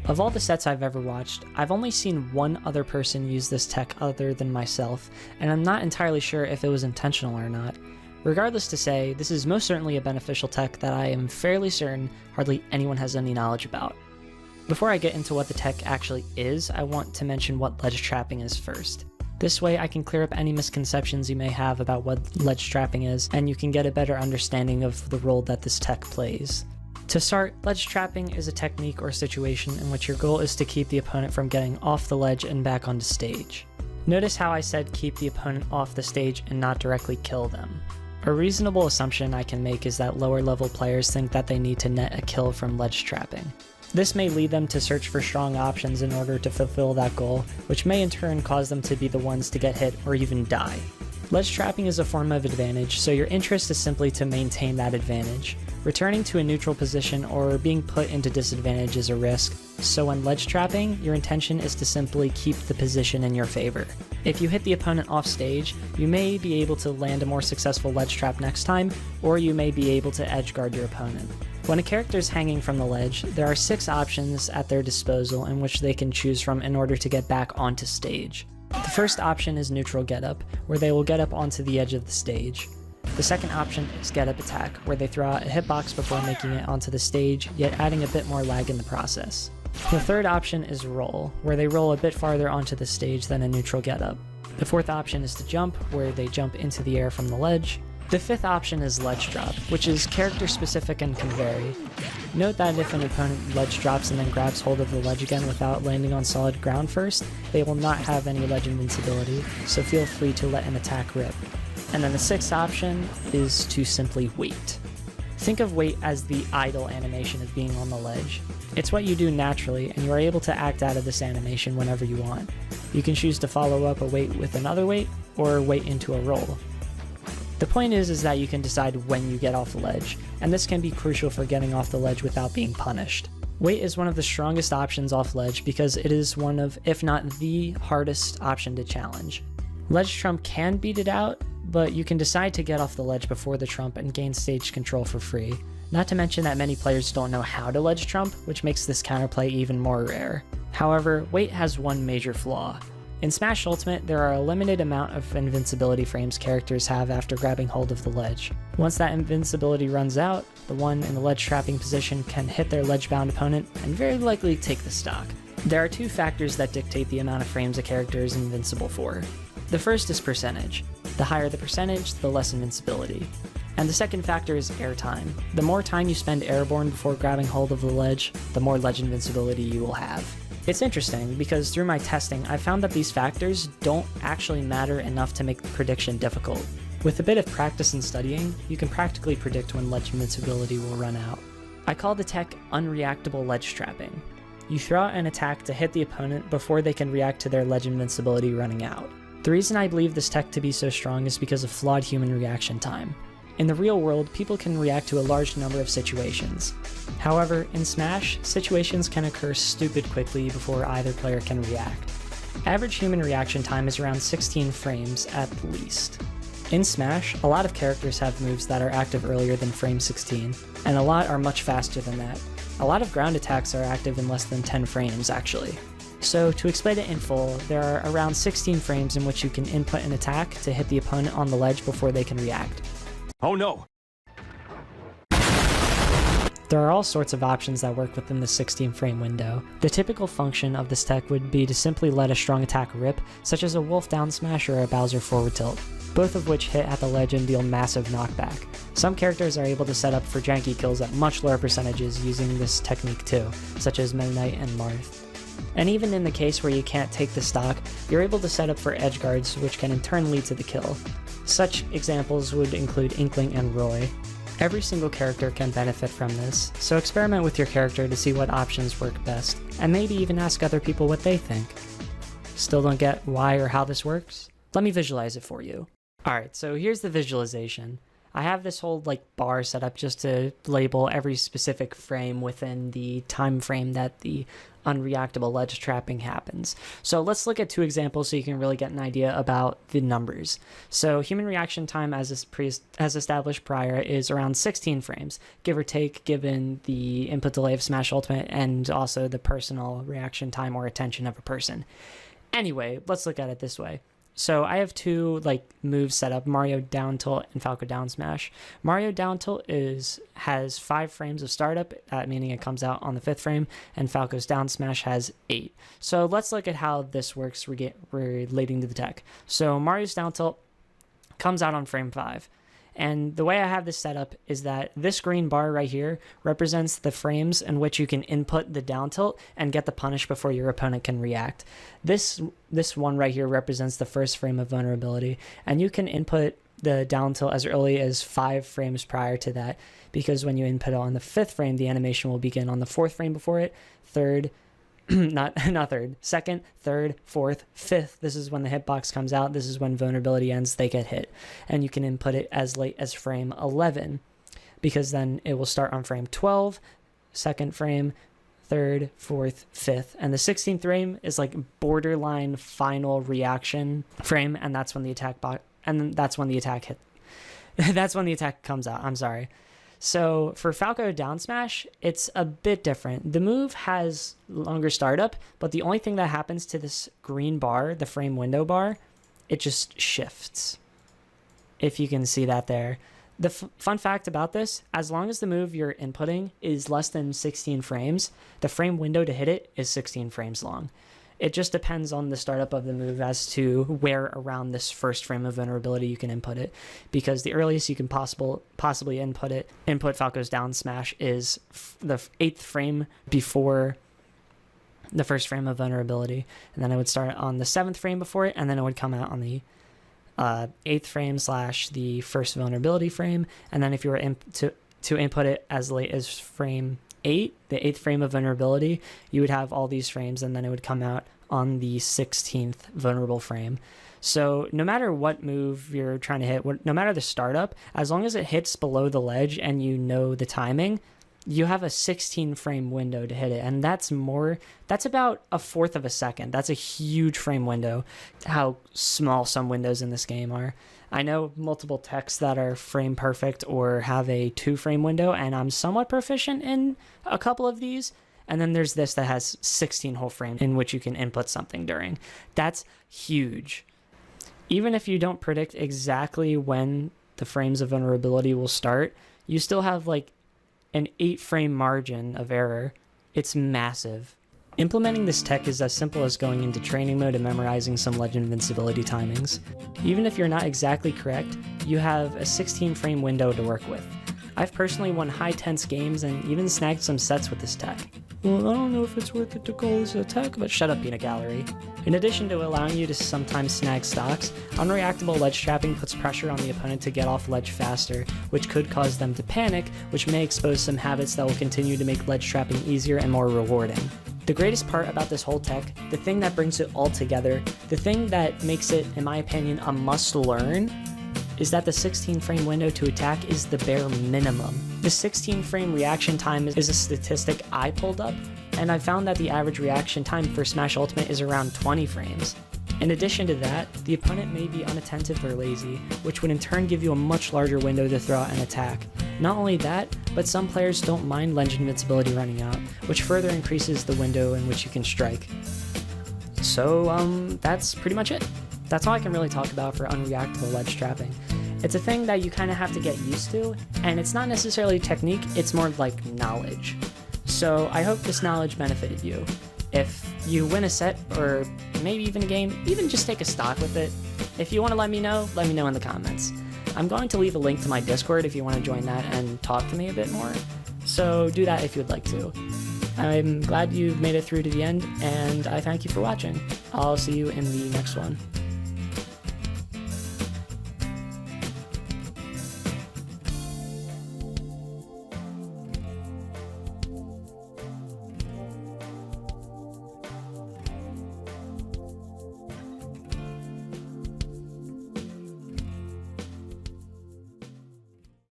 Of all the sets I've ever watched, I've only seen one other person use this tech other than myself, and I'm not entirely sure if it was intentional or not. Regardless to say, this is most certainly a beneficial tech that I am fairly certain hardly anyone has any knowledge about. Before I get into what the tech actually is, I want to mention what ledge trapping is first. This way I can clear up any misconceptions you may have about what ledge trapping is, and you can get a better understanding of the role that this tech plays. To start, ledge trapping is a technique or situation in which your goal is to keep the opponent from getting off the ledge and back onto stage. Notice how I said keep the opponent off the stage and not directly kill them. A reasonable assumption I can make is that lower level players think that they need to net a kill from ledge trapping. This may lead them to search for strong options in order to fulfill that goal, which may in turn cause them to be the ones to get hit or even die. Ledge trapping is a form of advantage, so your interest is simply to maintain that advantage. Returning to a neutral position or being put into disadvantage is a risk, so when ledge trapping, your intention is to simply keep the position in your favor. If you hit the opponent off stage, you may be able to land a more successful ledge trap next time, or you may be able to edgeguard your opponent. When a character is hanging from the ledge, there are 6 options at their disposal in which they can choose from in order to get back onto stage. The first option is neutral getup, where they will get up onto the edge of the stage. The second option is getup attack, where they throw out a hitbox before making it onto the stage, yet adding a bit more lag in the process. The third option is roll, where they roll a bit farther onto the stage than a neutral getup. The fourth option is to jump, where they jump into the air from the ledge. The fifth option is ledge drop, which is character specific and can vary. Note that if an opponent ledge drops and then grabs hold of the ledge again without landing on solid ground first, they will not have any ledge invincibility, so feel free to let an attack rip. And then the sixth option is to simply wait. Think of wait as the idle animation of being on the ledge. It's what you do naturally, and you are able to act out of this animation whenever you want. You can choose to follow up a wait with another wait, or wait into a roll. The point is that you can decide when you get off the ledge, and this can be crucial for getting off the ledge without being punished. Wait is one of the strongest options off ledge because it is one of, if not the hardest option to challenge. Ledge trump can beat it out, but you can decide to get off the ledge before the trump and gain stage control for free. Not to mention that many players don't know how to ledge trump, which makes this counterplay even more rare. However, wait has one major flaw. In Smash Ultimate, there are a limited amount of invincibility frames characters have after grabbing hold of the ledge. Once that invincibility runs out, the one in the ledge trapping position can hit their ledge-bound opponent and very likely take the stock. There are 2 factors that dictate the amount of frames a character is invincible for. The first is percentage. The higher the percentage, the less invincibility. And the second factor is airtime. The more time you spend airborne before grabbing hold of the ledge, the more ledge invincibility you will have. It's interesting because through my testing, I found that these factors don't actually matter enough to make the prediction difficult. With a bit of practice and studying, you can practically predict when ledge invincibility will run out. I call the tech Unreactable ledge trapping. You throw out an attack to hit the opponent before they can react to their ledge invincibility running out. The reason I believe this tech to be so strong is because of flawed human reaction time. In the real world, people can react to a large number of situations. However, in Smash, situations can occur stupid quickly before either player can react. Average human reaction time is around 16 frames at least. In Smash, a lot of characters have moves that are active earlier than frame 16, and a lot are much faster than that. A lot of ground attacks are active in less than 10 frames, actually. So to explain it in full, there are around 16 frames in which you can input an attack to hit the opponent on the ledge before they can react. Oh no! There are all sorts of options that work within the 16 frame window. The typical function of this tech would be to simply let a strong attack rip, such as a Wolf down smash or a Bowser forward tilt, both of which hit at the ledge and deal massive knockback. Some characters are able to set up for janky kills at much lower percentages using this technique too, such as Meta Knight and Marth. And even in the case where you can't take the stock, you're able to set up for edge guards, which can in turn lead to the kill. Such examples would include Inkling and Roy. Every single character can benefit from this, so experiment with your character to see what options work best, and maybe even ask other people what they think. Still don't get why or how this works? Let me visualize it for you. Alright, so here's the visualization. I have this whole like bar set up just to label every specific frame within the time frame that the unreactable ledge trapping happens. So let's look at 2 examples so you can really get an idea about the numbers. So human reaction time as established prior is around 16 frames, give or take, given the input delay of Smash Ultimate and also the personal reaction time or attention of a person. Anyway, let's look at it this way. So I have 2 like moves set up, Mario down tilt and Falco down smash. Mario down tilt has 5 frames of startup, meaning it comes out on the 5th frame, and Falco's down smash has 8. So let's look at how this works relating to the tech. So Mario's down tilt comes out on frame 5. And the way I have this set up is that this green bar right here represents the frames in which you can input the down tilt and get the punish before your opponent can react. This one right here represents the first frame of vulnerability, and you can input the down tilt as early as 5 frames prior to that, because when you input it on the 5th frame, the animation will begin on the 4th frame before it, 3rd, not 3rd, 2nd, 3rd, 4th, 5th. This is when the hitbox comes out. This is when vulnerability ends, they get hit. And you can input it as late as frame 11, because then it will start on frame 12, 2nd frame, 3rd, 4th, 5th. And the 16th frame is like borderline final reaction frame, and that's when the attack that's when the attack hit. That's when the attack comes out. I'm sorry. So for Falco down smash, it's a bit different. The move has longer startup, but the only thing that happens to this green bar, the frame window bar, it just shifts. If you can see that there. The fun fact about this, as long as the move you're inputting is less than 16 frames, the frame window to hit it is 16 frames long. It just depends on the startup of the move as to where around this first frame of vulnerability you can input it, because the earliest you can possibly input Falco's down smash is the 8th frame before the first frame of vulnerability, and then it would start on the 7th frame before it, and then it would come out on the 8th frame / the first vulnerability frame, and then if you were to input it as late as frame 8, the 8th frame of vulnerability, you would have all these frames, and then it would come out on the 16th vulnerable frame. So no matter what move you're trying to hit, no matter the startup, as long as it hits below the ledge and you know the timing, you have a 16 frame window to hit it. And that's about a 1/4 of a second. That's a huge frame window. How small some windows in this game are. I know multiple techs that are frame perfect or have a 2 frame window, and I'm somewhat proficient in a couple of these. And then there's this that has 16 whole frames in which you can input something during. That's huge. Even if you don't predict exactly when the frames of vulnerability will start, you still have like an 8 frame margin of error. It's massive. Implementing this tech is as simple as going into training mode and memorizing some ledge invincibility timings. Even if you're not exactly correct, you have a 16 frame window to work with. I've personally won high tense games and even snagged some sets with this tech. Well, I don't know if it's worth it to call this a tech, but shut up, peanut gallery. In addition to allowing you to sometimes snag stocks, unreactable ledge trapping puts pressure on the opponent to get off ledge faster, which could cause them to panic, which may expose some habits that will continue to make ledge trapping easier and more rewarding. The greatest part about this whole tech, the thing that brings it all together, the thing that makes it, in my opinion, a must-learn, is that the 16 frame window to attack is the bare minimum. The 16 frame reaction time is a statistic I pulled up, and I found that the average reaction time for Smash Ultimate is around 20 frames. In addition to that, the opponent may be unattentive or lazy, which would in turn give you a much larger window to throw out an attack. Not only that, but some players don't mind ledge invincibility running out, which further increases the window in which you can strike. So, that's pretty much it. That's all I can really talk about for unreactable ledge trapping. It's a thing that you kind of have to get used to, and it's not necessarily technique, it's more like knowledge. So I hope this knowledge benefited you. If you win a set, or maybe even a game, even just take a stock with it. If you want to let me know in the comments. I'm going to leave a link to my Discord if you want to join that and talk to me a bit more. So do that if you'd like to. I'm glad you made it through to the end, and I thank you for watching. I'll see you in the next one.